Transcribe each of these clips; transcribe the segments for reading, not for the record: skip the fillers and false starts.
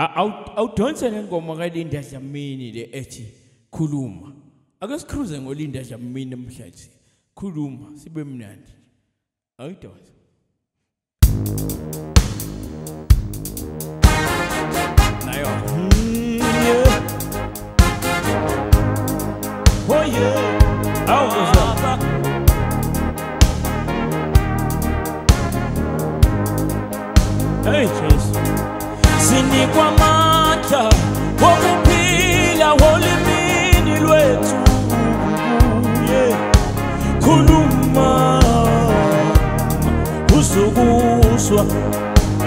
Awudonse le ngoma kaLinda Dlamini le ethi khuluma. Ake sikhruze ngoLinda Dlamini namhlanje. Khuluma sibe mnandi. Awuyidonse. Nayo. Oh yeah. Awuza. Hey Jesus. Sinikwa amandla wokuphila wolimini lwethu khuluma uzokuswa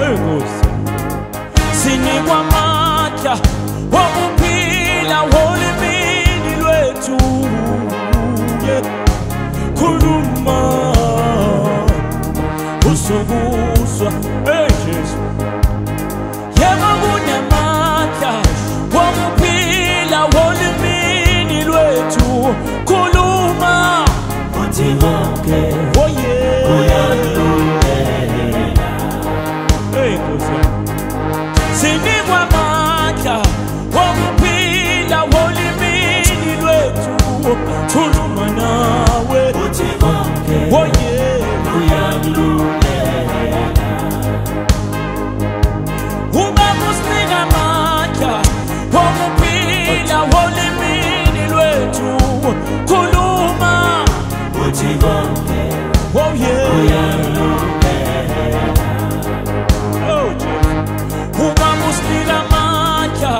enkosi sinikwa amandla wokuphila wolimini lwethu khuluma uzokuswa Jesus. Kuluma Motivoke oh yeah Uyalungela hey kusa Sinikwa amandla wokuphila wolimini lwethu Kuluma nawe Motivoke oh yeah Uyalungela Uma musnika amandla wokuphila wolimini lwethu Kuluma Motivoke oh yeah Uyalungela oh Jesus Uma musnika amandla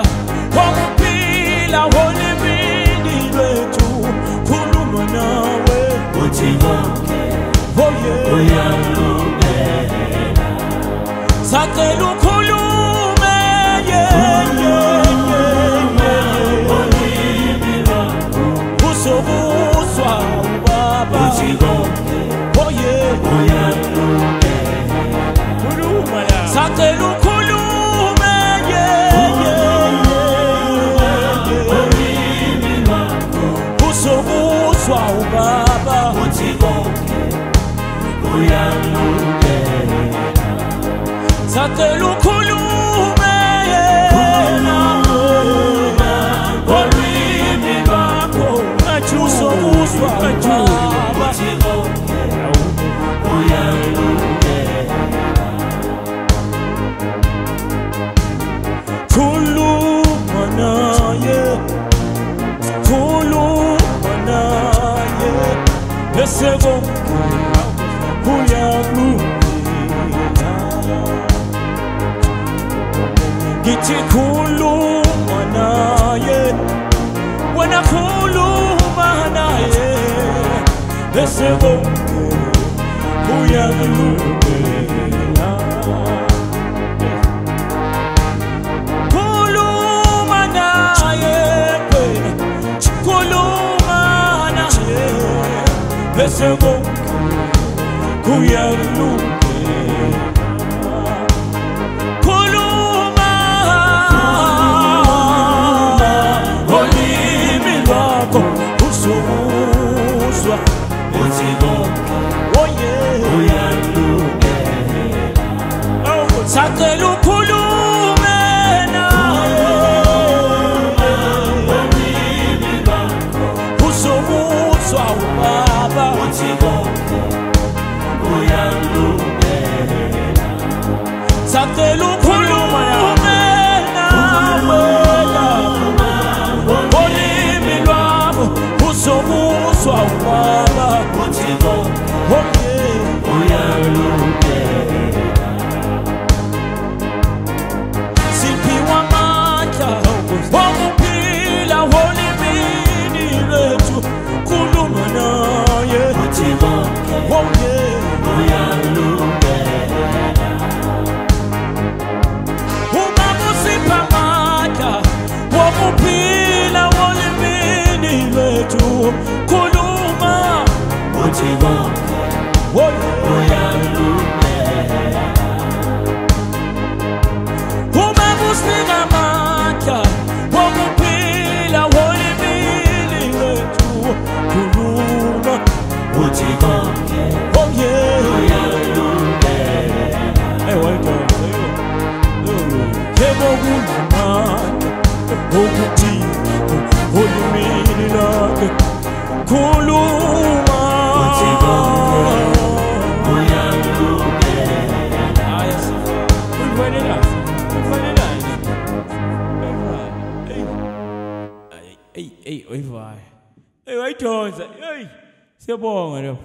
wokuphila wolimini lwethu Kuluma nawe Motivoke oh yeah Uyalungela Sacela ukhulume yeah Uzokuzwa ubaba Motivoke oh yeah Uyalungela Khuluma la Sacela ukhulume Olimi lwakho Uzokuzwa ubaba Motivoke Uyalungela Sacela ukhulume Olimi lwakho Uzokuzwa ubaba Uyalungela Khuluma naye Khuluma naye bese konke uyalungela Ngithi khuluma naye wena khuluma naye bese konke uyalungela Khuluma naye khuluma naye bese konke uyalungela Uzokuzwa Motivoke oh yeah Uyalungela Sacela ukhulume naye Olimi lwakho Uzokuzwa ubaba Motivoke Uyalungela Sacela ukhulume nawe Olimi lwakho Uzokuzwa ubaba Motivoke oh yeah Uyalungela Siphiwa amandla wokuphila wolimini lwethu Khuluma naye Motivoke oh yeah Uyalungela Uma musipha amandla wokuphila wolimini lwethu Khuluma Motivoke oh yeah Uyalungela Uma musnika amandla wokuphila wolimini lwethu Khuluma Motivoke oh yeah Uyalungela hey wait a minute manda ukuthi olimini lakhe khuluma Hey, wayidonsa. Hey, siyabonga lapho.